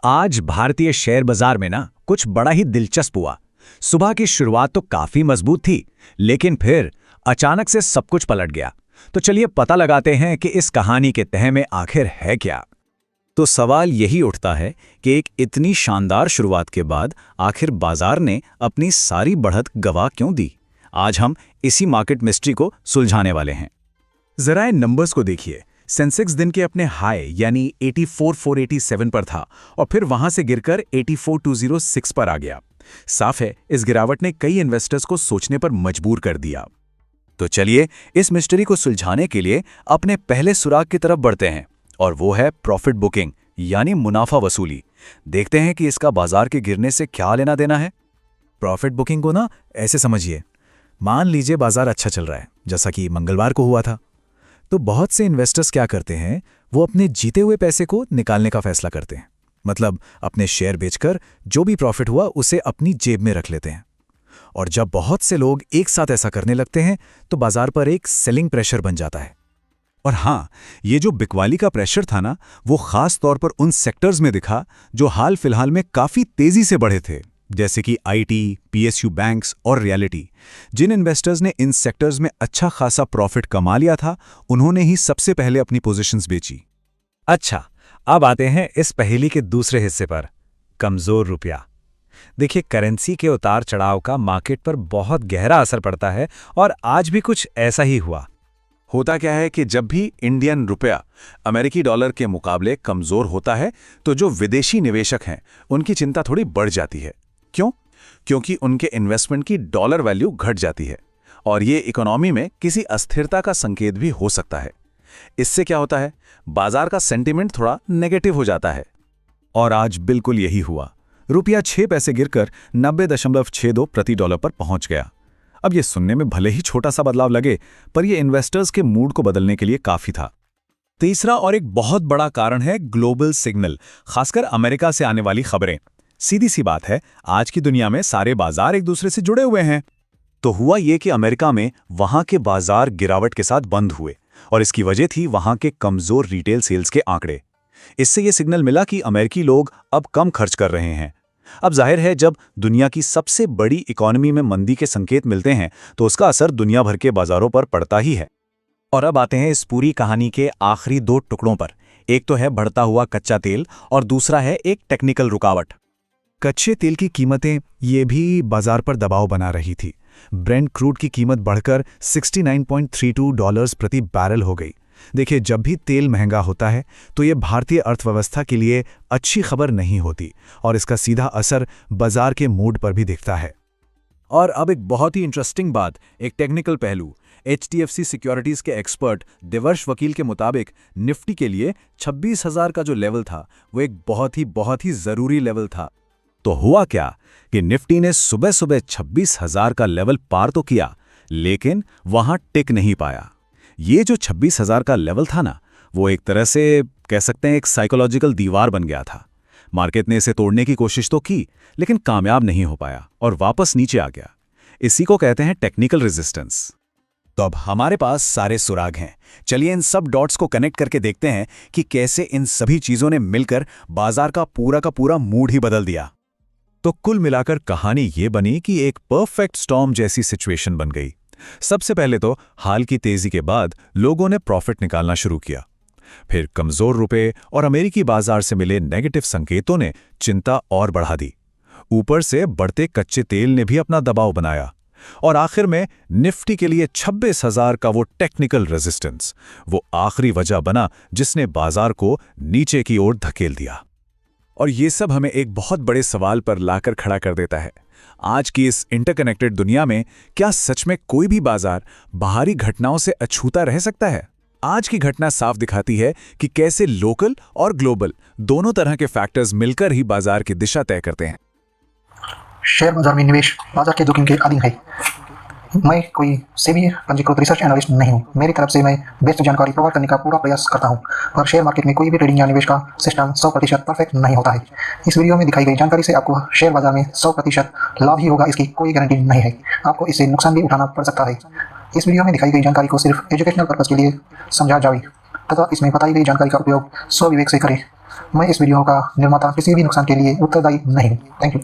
आज भारतीय शेयर बाजार में ना कुछ बड़ा ही दिलचस्प हुआ। सुबह की शुरुआत तो काफी मजबूत थी, लेकिन फिर अचानक से सब कुछ पलट गया। तो चलिए पता लगाते हैं कि इस कहानी के तह में आखिर है क्या। तो सवाल यही उठता है कि एक इतनी शानदार शुरुआत के बाद आखिर बाजार ने अपनी सारी बढ़त गवा क्यों दी। आज हम इसी मार्केट मिस्ट्री को सुलझाने वाले हैं। जरा इन नंबर्स को देखिए। सेंसेक्स दिन के अपने हाई यानी 84,487 पर था और फिर वहां से गिरकर 84,206 पर आ गया। साफ है, इस गिरावट ने कई इन्वेस्टर्स को सोचने पर मजबूर कर दिया। तो चलिए इस मिस्ट्री को सुलझाने के लिए अपने पहले सुराग की तरफ बढ़ते हैं, और वो है प्रॉफिट बुकिंग यानी मुनाफा वसूली। देखते हैं कि इसका बाजार के गिरने से क्या लेना देना है। प्रॉफिट बुकिंग को ना ऐसे समझिए, मान लीजिए बाजार अच्छा चल रहा है, जैसा कि मंगलवार को हुआ था। तो बहुत से इन्वेस्टर्स क्या करते हैं, वो अपने जीते हुए पैसे को निकालने का फैसला करते हैं। मतलब अपने शेयर बेचकर जो भी प्रॉफिट हुआ उसे अपनी जेब में रख लेते हैं। और जब बहुत से लोग एक साथ ऐसा करने लगते हैं तो बाजार पर एक सेलिंग प्रेशर बन जाता है। और हाँ, ये जो बिकवाली का प्रेशर था ना, वो खास तौर पर उन सेक्टर्स में दिखा जो हाल फिलहाल में काफी तेजी से बढ़े थे, जैसे कि आईटी, पीएसयू बैंक्स और रियलिटी। जिन इन्वेस्टर्स ने इन सेक्टर्स में अच्छा खासा प्रॉफिट कमा लिया था, उन्होंने ही सबसे पहले अपनी पोजीशंस बेची। अच्छा, अब आते हैं इस पहेली के दूसरे हिस्से पर, कमजोर रुपया। देखिए, करेंसी के उतार चढ़ाव का मार्केट पर बहुत गहरा असर पड़ता है, और आज भी कुछ ऐसा ही हुआ। होता क्या है कि जब भी इंडियन रुपया अमेरिकी डॉलर के मुकाबले कमजोर होता है, तो जो विदेशी निवेशक हैं उनकी चिंता थोड़ी बढ़ जाती है। क्यों? क्योंकि उनके इन्वेस्टमेंट की डॉलर वैल्यू घट जाती है, और ये इकोनॉमी में किसी अस्थिरता का संकेत भी हो सकता है। इससे क्या होता है, बाजार का सेंटीमेंट थोड़ा नेगेटिव हो जाता है। और आज बिल्कुल यही हुआ। रुपया 6 पैसे गिरकर 90.62 प्रति डॉलर पर पहुंच गया। अब ये सुनने में भले ही छोटा सा बदलाव लगे, पर यह इन्वेस्टर्स के मूड को बदलने के लिए काफी था। तीसरा और एक बहुत बड़ा कारण है ग्लोबल सिग्नल, खासकर अमेरिका से आने वाली खबरें। सीधी सी बात है, आज की दुनिया में सारे बाजार एक दूसरे से जुड़े हुए हैं। तो हुआ ये कि अमेरिका में वहां के बाजार गिरावट के साथ बंद हुए, और इसकी वजह थी वहां के कमजोर रिटेल सेल्स के आंकड़े। इससे यह सिग्नल मिला कि अमेरिकी लोग अब कम खर्च कर रहे हैं। अब जाहिर है, जब दुनिया की सबसे बड़ी इकोनॉमी में मंदी के संकेत मिलते हैं तो उसका असर दुनिया भर के बाजारों पर पड़ता ही है। और अब आते हैं इस पूरी कहानी के आखिरी 2 टुकड़ों पर। एक तो है बढ़ता हुआ कच्चा तेल, और दूसरा है एक टेक्निकल रुकावट। कच्चे तेल की कीमतें ये भी बाजार पर दबाव बना रही थी। ब्रेंट क्रूड की कीमत बढ़कर $69.32 प्रति बैरल हो गई। देखिए, जब भी तेल महंगा होता है तो ये भारतीय अर्थव्यवस्था के लिए अच्छी खबर नहीं होती, और इसका सीधा असर बाजार के मूड पर भी दिखता है। और अब एक बहुत ही इंटरेस्टिंग बात, एक टेक्निकल पहलू। HDFC सिक्योरिटीज के एक्सपर्ट देवर्ष वकील के मुताबिक निफ्टी के लिए 26,000 का जो लेवल था, वो एक बहुत ही जरूरी लेवल था। तो हुआ क्या कि निफ्टी ने सुबह सुबह 26,000 का लेवल पार तो किया, लेकिन वहां टिक नहीं पाया। ये जो 26,000 का लेवल था ना, वो एक तरह से कह सकते हैं एक साइकोलॉजिकल दीवार बन गया था। मार्केट ने इसे तोड़ने की कोशिश तो की, लेकिन कामयाब नहीं हो पाया और वापस नीचे आ गया। इसी को कहते हैं टेक्निकल रेजिस्टेंस। तो अब हमारे पास सारे सुराग हैं। चलिए इन सब डॉट्स को कनेक्ट करके देखते हैं कि कैसे इन सभी चीजों ने मिलकर बाजार का पूरा मूड ही बदल दिया। तो कुल मिलाकर कहानी ये बनी कि एक परफेक्ट स्टॉर्म जैसी सिचुएशन बन गई। सबसे पहले तो हाल की तेजी के बाद लोगों ने प्रॉफिट निकालना शुरू किया। फिर कमजोर रुपए और अमेरिकी बाजार से मिले नेगेटिव संकेतों ने चिंता और बढ़ा दी। ऊपर से बढ़ते कच्चे तेल ने भी अपना दबाव बनाया, और आखिर में निफ्टी के लिए 26,000 का वो टेक्निकल रेजिस्टेंस, वो आखिरी वजह बना जिसने बाजार को नीचे की ओर धकेल दिया। और ये सब हमें एक बहुत बड़े सवाल पर लाकर खड़ा कर देता है। आज की इस इंटरकनेक्टेड दुनिया में क्या सच में कोई भी बाजार बाहरी घटनाओं से अछूता रह सकता है? आज की घटना साफ दिखाती है कि कैसे लोकल और ग्लोबल दोनों तरह के फैक्टर्स मिलकर ही बाजार की दिशा तय करते हैं। शेयर बाजार में निवेश बाजार के जोखिम के अधीन है। मैं कोई सेबी पंजीकृत रिसर्च एनालिस्ट नहीं हूँ। मेरी तरफ से मैं बेस्ट जानकारी प्रोवाइड करने का पूरा प्रयास करता हूँ, पर शेयर मार्केट में कोई भी ट्रेडिंग या निवेश का सिस्टम 100% परफेक्ट नहीं होता है। इस वीडियो में दिखाई गई जानकारी से आपको शेयर बाजार में 100% लाभ ही होगा, इसकी कोई गारंटी नहीं है। आपको इससे नुकसान भी उठाना पड़ सकता है। इस वीडियो में दिखाई गई जानकारी को सिर्फ एजुकेशनल पर्पज के लिए समझा जाए तथा इसमें बताई गई जानकारी का उपयोग स्वविवेक से करें। मैं इस वीडियो का निर्माता किसी भी नुकसान के लिए उत्तरदायी नहीं हूँ। Thank you.